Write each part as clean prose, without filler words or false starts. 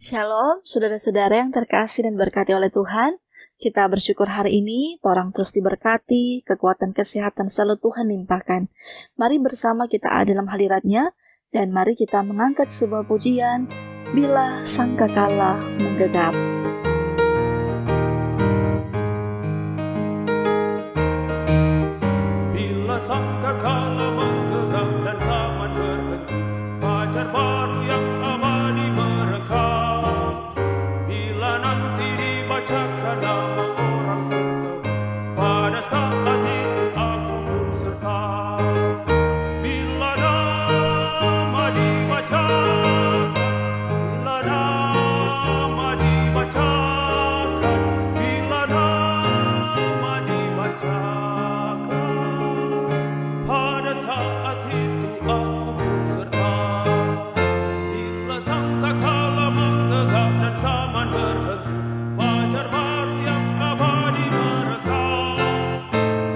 Shalom, saudara-saudara yang terkasih dan berkati oleh Tuhan. Kita bersyukur hari ini, orang terus diberkati, kekuatan kesehatan selalu Tuhan limpahkan. Mari bersama kita ada dalam hadirat-Nya, dan mari kita mengangkat sebuah pujian, Bila Sangkakala Menggegap. Bila sangkakala menggegap dan zaman berhenti, fajar baru yang abadi merekam. Bila nanti dibacakan nama orang tertebus, pada saat itu aku pun serta. Bila nama dibacakan, bila nama dibacakan, bila nama dibacakan, pada saat itu aku pun serta. Bila sangkakala menggegap dan zaman berhenti, fajar baru yang abadi merekam.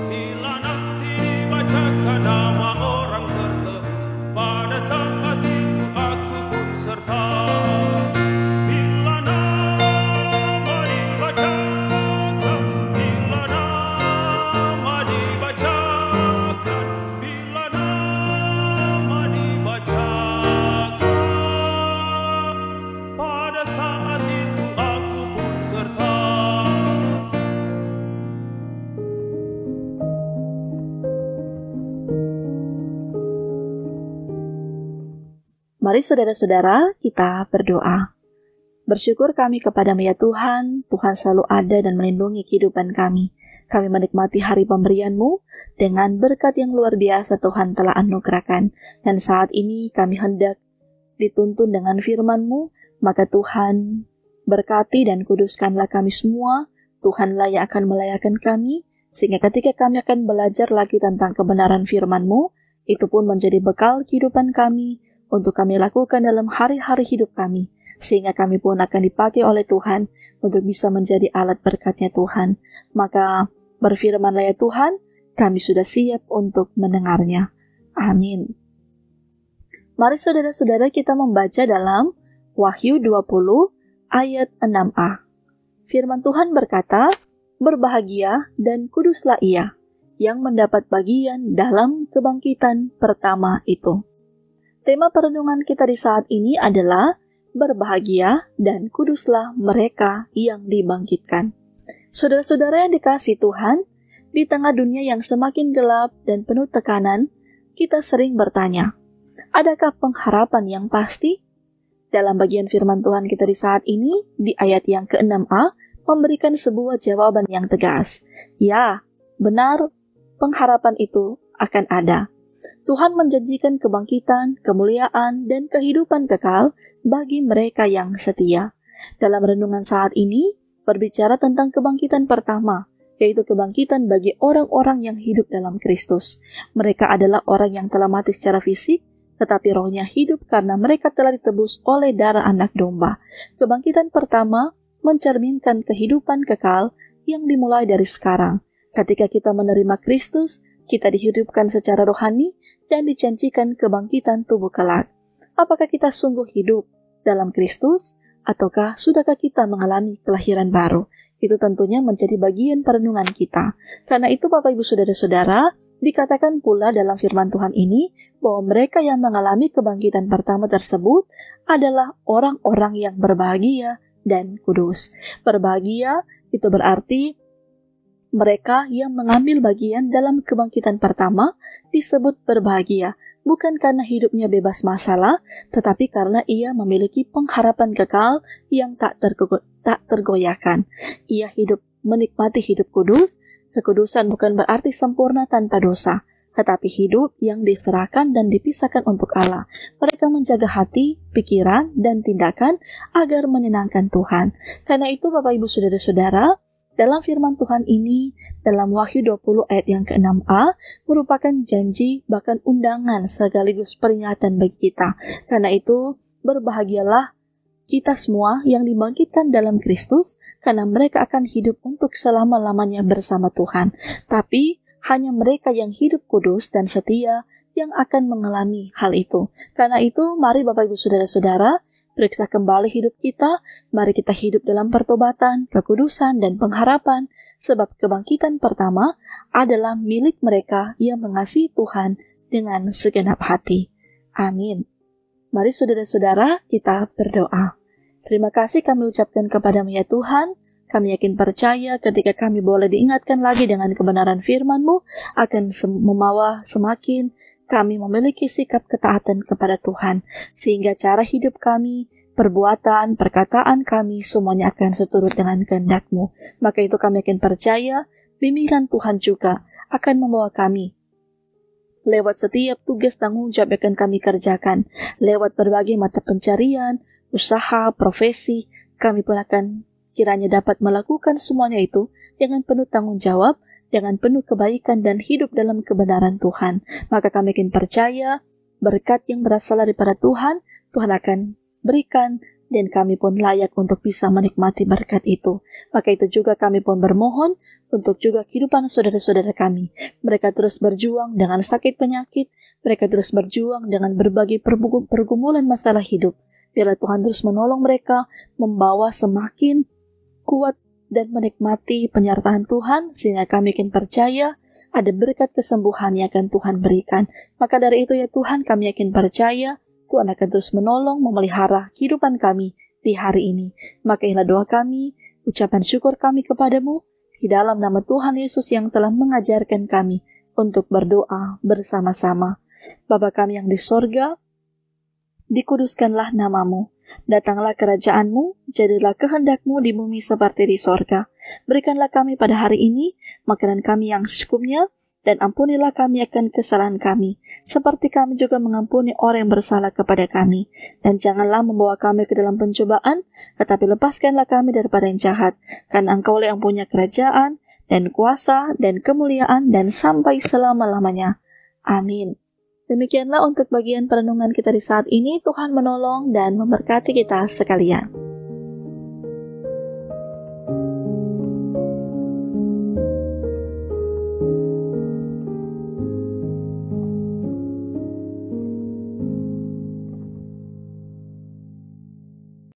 Bila nanti dibacakan nama orang tertebus, pada saat itu aku pun serta. Bila nama dibacakan, bila nama dibacakan, bila nama dibacakan, pada saat itu aku pun serta. Mari saudara-saudara, kita berdoa. Bersyukur kami kepadamu ya Tuhan, Tuhan selalu ada dan melindungi kehidupan kami. Kami menikmati hari pemberian-Mu dengan berkat yang luar biasa Tuhan telah anugerahkan. Dan saat ini kami hendak dituntun dengan firman-Mu, maka Tuhan berkati dan kuduskanlah kami semua. Tuhanlah yang akan melayakan kami, sehingga ketika kami akan belajar lagi tentang kebenaran firman-Mu, itu pun menjadi bekal kehidupan kami, untuk kami lakukan dalam hari-hari hidup kami, sehingga kami pun akan dipakai oleh Tuhan untuk bisa menjadi alat berkat-Nya Tuhan. Maka berfirmanlah ya Tuhan, kami sudah siap untuk mendengarnya. Amin. Mari saudara-saudara kita membaca dalam Wahyu 20 ayat 6a. Firman Tuhan berkata, "Berbahagia dan kuduslah ia yang mendapat bagian dalam kebangkitan pertama itu." Tema perenungan kita di saat ini adalah berbahagia dan kuduslah mereka yang dibangkitkan. Saudara-saudara yang dikasihi Tuhan, di tengah dunia yang semakin gelap dan penuh tekanan, kita sering bertanya, adakah pengharapan yang pasti? Dalam bagian firman Tuhan kita di saat ini, di ayat yang ke-6a, memberikan sebuah jawaban yang tegas. Ya, benar, pengharapan itu akan ada. Tuhan menjanjikan kebangkitan, kemuliaan, dan kehidupan kekal bagi mereka yang setia. Dalam renungan saat ini, berbicara tentang kebangkitan pertama, yaitu kebangkitan bagi orang-orang yang hidup dalam Kristus. Mereka adalah orang yang telah mati secara fisik, tetapi rohnya hidup karena mereka telah ditebus oleh darah anak domba. Kebangkitan pertama mencerminkan kehidupan kekal yang dimulai dari sekarang. Ketika kita menerima Kristus, kita dihidupkan secara rohani dan dijanjikan kebangkitan tubuh kelak. Apakah kita sungguh hidup dalam Kristus, ataukah sudahkah kita mengalami kelahiran baru? Itu tentunya menjadi bagian perenungan kita. Karena itu Bapak Ibu Saudara-saudara, dikatakan pula dalam firman Tuhan ini, bahwa mereka yang mengalami kebangkitan pertama tersebut adalah orang-orang yang berbahagia dan kudus. Berbahagia itu berarti mereka yang mengambil bagian dalam kebangkitan pertama disebut berbahagia, bukan karena hidupnya bebas masalah, tetapi karena ia memiliki pengharapan kekal yang tak tergoyahkan. Ia menikmati hidup kudus. Kekudusan bukan berarti sempurna tanpa dosa, tetapi hidup yang diserahkan dan dipisahkan untuk Allah. Mereka menjaga hati, pikiran, dan tindakan agar menyenangkan Tuhan. Karena itu Bapak Ibu Saudara-saudara, dalam firman Tuhan ini, dalam Wahyu 20 ayat yang ke-6a, merupakan janji bahkan undangan sekaligus peringatan bagi kita. Karena itu, berbahagialah kita semua yang dibangkitkan dalam Kristus, karena mereka akan hidup untuk selama-lamanya bersama Tuhan. Tapi, hanya mereka yang hidup kudus dan setia yang akan mengalami hal itu. Karena itu, mari Bapak Ibu Saudara-saudara, periksa kembali hidup kita. Mari kita hidup dalam pertobatan, kekudusan, dan pengharapan, sebab kebangkitan pertama adalah milik mereka yang mengasihi Tuhan dengan segenap hati. Amin. Mari saudara-saudara, kita berdoa. Terima kasih kami ucapkan kepada-Mu ya Tuhan. Kami yakin percaya ketika kami boleh diingatkan lagi dengan kebenaran firman-Mu, akan membawa semakin kami memiliki sikap ketaatan kepada Tuhan, sehingga cara hidup kami, perbuatan, perkataan kami, semuanya akan seturut dengan kehendak-Mu. Maka itu kami yakin percaya, bimbingan Tuhan juga akan membawa kami lewat setiap tugas tanggung jawab yang akan kami kerjakan, lewat berbagai mata pencarian, usaha, profesi, kami pun akan kiranya dapat melakukan semuanya itu dengan penuh tanggung jawab, dengan penuh kebaikan dan hidup dalam kebenaran Tuhan. Maka kami yakin percaya berkat yang berasal daripada Tuhan, Tuhan akan berikan dan kami pun layak untuk bisa menikmati berkat itu. Maka itu juga kami pun bermohon untuk juga kehidupan saudara-saudara kami. Mereka terus berjuang dengan sakit penyakit, mereka terus berjuang dengan berbagai pergumulan masalah hidup. Biarlah Tuhan terus menolong mereka, membawa semakin kuat dan menikmati penyertaan Tuhan, sehingga kami yakin percaya ada berkat kesembuhan yang akan Tuhan berikan. Maka dari itu ya Tuhan, kami yakin percaya Tuhan akan terus menolong, memelihara kehidupan kami di hari ini. Maka inilah doa kami, ucapan syukur kami kepadamu, di dalam nama Tuhan Yesus yang telah mengajarkan kami untuk berdoa bersama-sama. Bapa kami yang di sorga, dikuduskanlah namamu. Datanglah kerajaan-Mu, jadilah kehendak-Mu di bumi seperti di sorga. Berikanlah kami pada hari ini makanan kami yang secukupnya, dan ampunilah kami akan kesalahan kami, seperti kami juga mengampuni orang yang bersalah kepada kami. Dan janganlah membawa kami ke dalam pencobaan, tetapi lepaskanlah kami daripada yang jahat, karena Engkau-lah yang punya kerajaan, dan kuasa, dan kemuliaan, dan sampai selama-lamanya. Amin. Demikianlah untuk bagian perenungan kita di saat ini. Tuhan menolong dan memberkati kita sekalian.